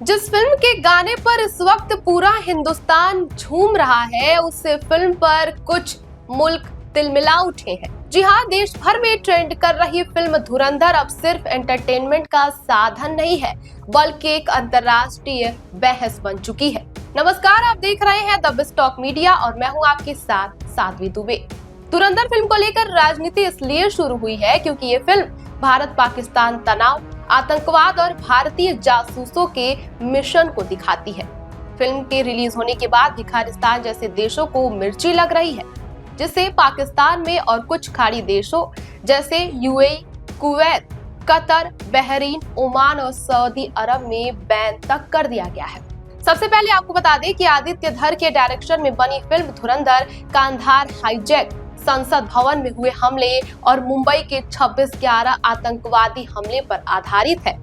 जिस फिल्म के गाने पर इस वक्त पूरा हिंदुस्तान झूम रहा है, उस फिल्म पर कुछ मुल्क तिलमिला उठे हैं। जी हाँ, देश भर में ट्रेंड कर रही फिल्म धुरंधर अब सिर्फ एंटरटेनमेंट का साधन नहीं है, बल्कि एक अंतर्राष्ट्रीय बहस बन चुकी है। नमस्कार, आप देख रहे हैं द बिस्टॉक मीडिया और मैं हूँ आपके साथ साध्वी दुबे। धुरंधर फिल्म को लेकर राजनीति इसलिए शुरू हुई है क्योंकि ये फिल्म भारत पाकिस्तान तनाव, आतंकवाद और भारतीय जासूसों के मिशन को दिखाती है। फिल्म के रिलीज होने के बाद भी खालिस्तान जैसे देशों को मिर्ची लग रही है, जिससे पाकिस्तान में और कुछ खाड़ी देशों जैसे UAE, Kuwait, Qatar, Bahrain, Oman और सऊदी अरब में बैन तक कर दिया गया है। सबसे पहले आपको बता दें कि आदित्य धर के डायरेक्शन में बनी फिल्म धुरंधर कांधार हाईजैक, संसद भवन में हुए हमले और मुंबई के 26/11 आतंकवादी हमले पर आधारित है।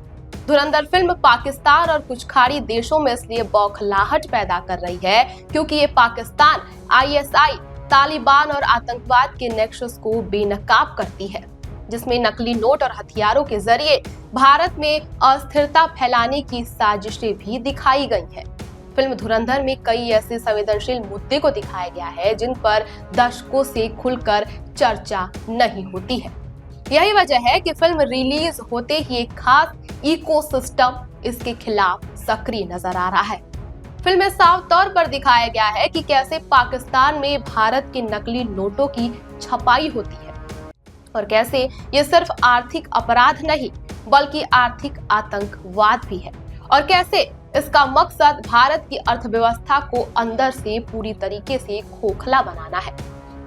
धुरंधर फिल्म पाकिस्तान और कुछ खाड़ी देशों में इसलिए बौखलाहट पैदा कर रही है क्योंकि ये पाकिस्तान, आईएसआई, तालिबान और आतंकवाद के नेक्सस को बेनकाब करती है, जिसमें नकली नोट और हथियारों के जरिए भारत में अस्थिरता फैलाने की साजिशें भी दिखाई गई हैं। फिल्म धुरंधर में कई ऐसे संवेदनशील मुद्दे को दिखाया गया है जिन पर दशकों से खुलकर चर्चा नहीं होती है। यही वजह है कि फिल्म रिलीज होते ही एक खास इकोसिस्टम इसके खिलाफ सक्रिय नजर आ रहा है। फिल्म में साफ तौर पर दिखाया गया है कि कैसे पाकिस्तान में भारत के नकली नोटों की छपाई होती है और कैसे ये सिर्फ आर्थिक अपराध नहीं बल्कि आर्थिक आतंकवाद भी है, और कैसे इसका मकसद भारत की अर्थव्यवस्था को अंदर से पूरी तरीके से खोखला बनाना है।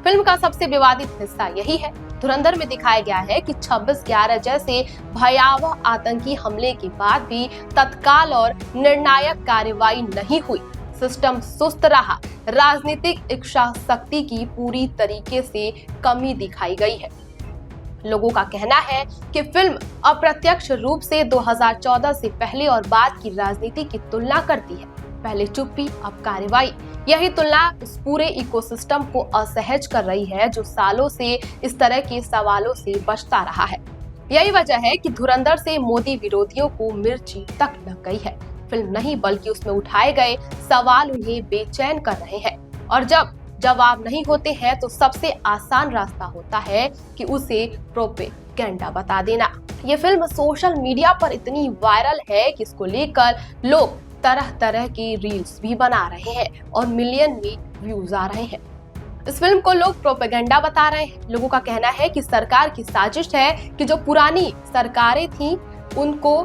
फिल्म का सबसे विवादित हिस्सा यही है। धुरंधर में दिखाया गया है कि 26/11 जैसे भयावह आतंकी हमले के बाद भी तत्काल और निर्णायक कार्रवाई नहीं हुई। सिस्टम सुस्त रहा, राजनीतिक इच्छा शक्ति की पूरी तरीके से कमी दिखाई गई है। लोगों का कहना है कि फिल्म अप्रत्यक्ष रूप से 2014 से पहले और बाद की राजनीति की तुलना करती है। पहले चुप्पी, अब कार्रवाई। यही तुलना इस पूरे इकोसिस्टम को असहज कर रही है जो सालों से इस तरह के सवालों से बचता रहा है। यही वजह है कि धुरंधर से मोदी विरोधियों को मिर्ची तक लग गई है। फिल्म नहीं बल्कि उसमें उठाए गए सवाल उन्हें बेचैन कर रहे हैं, और जब जवाब नहीं होते हैं तो सबसे आसान रास्ता होता है कि उसे प्रोपेगेंडा बता देना। ये फिल्म सोशल मीडिया पर इतनी वायरल है कि इसको लेकर लोग तरह तरह की रील्स भी बना रहे हैं और मिलियन में व्यूज आ रहे हैं। इस फिल्म को लोग प्रोपेगेंडा बता रहे हैं। लोगों का कहना है कि सरकार की साजिश है कि जो पुरानी सरकारें थीं उनको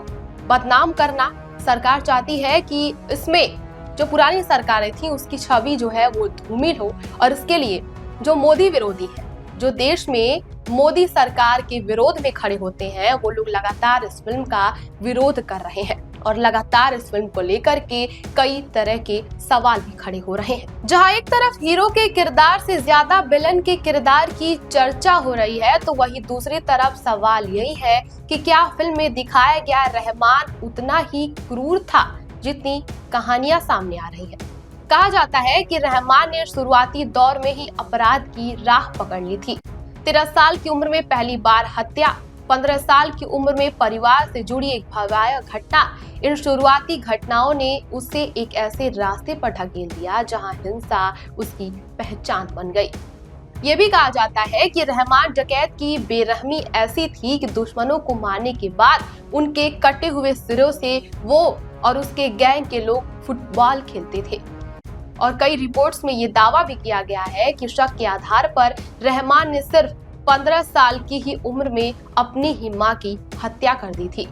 बदनाम करना। सरकार चाहती है कि इसमें जो पुरानी सरकारें थी उसकी छवि जो है वो धूमिल हो, और इसके लिए जो मोदी विरोधी है, जो देश में मोदी सरकार के विरोध में खड़े होते हैं, वो लोग लगातार इस फिल्म का विरोध कर रहे हैं और लगातार इस फिल्म को लेकर के कई तरह के सवाल भी खड़े हो रहे हैं। जहां एक तरफ हीरो के किरदार से ज्यादा विलन के किरदार की चर्चा हो रही है, तो वही दूसरी तरफ सवाल यही है कि क्या फिल्म में दिखाया गया रहमान उतना ही क्रूर था जितनी कहानियां सामने आ रही है। कहा जाता है कि रहमान ने शुरुआती दौर में ही अपराध की राह पकड़ ली थी। 13 साल की उम्र में पहली बार हत्या, 15 साल की उम्र में परिवार से जुड़ी एक भयावह घटना। इन शुरुआती घटनाओं ने उसे एक ऐसे रास्ते पर ढकेल दिया जहां हिंसा उसकी पहचान बन गई। ये भी कहा जाता है कि रहमान डकैत की बेरहमी ऐसी थी कि दुश्मनों को मारने के बाद उनके कटे हुए सिरों से वो और उसके गैंग के लोग फुटबॉल खेलते थे। और कई रिपोर्ट्स में ये दावा भी किया गया है कि शक के आधार पर रहमान ने सिर्फ 15 साल की ही उम्र में अपनी ही मां की हत्या कर दी थी।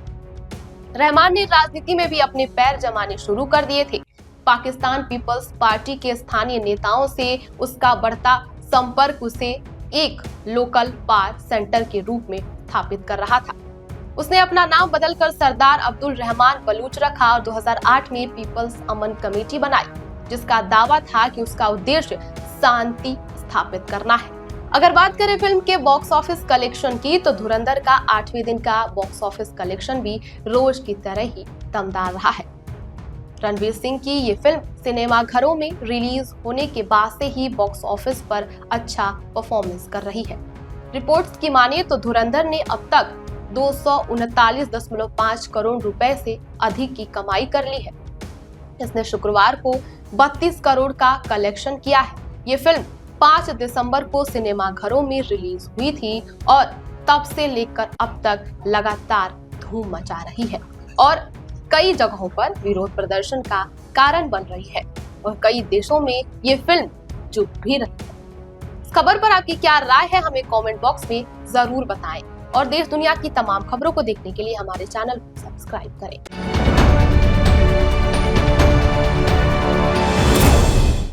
रहमान ने राजनीति में भी अपने पैर जमाने शुरू कर दिए थे। पाकिस्तान पीपल्स पार्टी के स्थानीय नेताओं से उसका बढ़ता संपर्क उसे एक लोकल पावर सेंटर के रूप में स्थापित कर रहा था। उसने अपना नाम बदलकर सरदार अब्दुल रहमान बलूच रखा और 2008 में पीपल्स अमन कमेटी बनाई, जिसका दावा था कि उसका उद्देश्य शांति स्थापित करना है। अगर बात करें फिल्म के बॉक्स ऑफिस कलेक्शन की, तो धुरंधर का 8वें दिन का बॉक्स ऑफिस कलेक्शन भी रोज की तरह ही दमदार रहा है। रणवीर सिंह की ये फिल्म सिनेमाघरों में रिलीज होने के बाद से ही बॉक्स ऑफिस पर अच्छा परफॉर्मेंस कर रही है। रिपोर्ट्स की माने तो धुरंधर ने अब तक 239.5 करोड़ रुपए से अधिक की कमाई कर ली है। इसने शुक्रवार को 32 करोड़ का कलेक्शन किया है। ये फिल्म 5 दिसंबर को सिनेमाघरों में रिलीज हुई थी और तब से लेकर अब तक लगातार धूम मचा रही है और कई जगहों पर विरोध प्रदर्शन का कारण बन रही है और कई देशों में ये फिल्म चुप भी रही है। इस खबर पर आपकी क्या राय है, हमें कमेंट बॉक्स में जरूर बताएं और देश दुनिया की तमाम खबरों को देखने के लिए हमारे चैनल को सब्सक्राइब करें।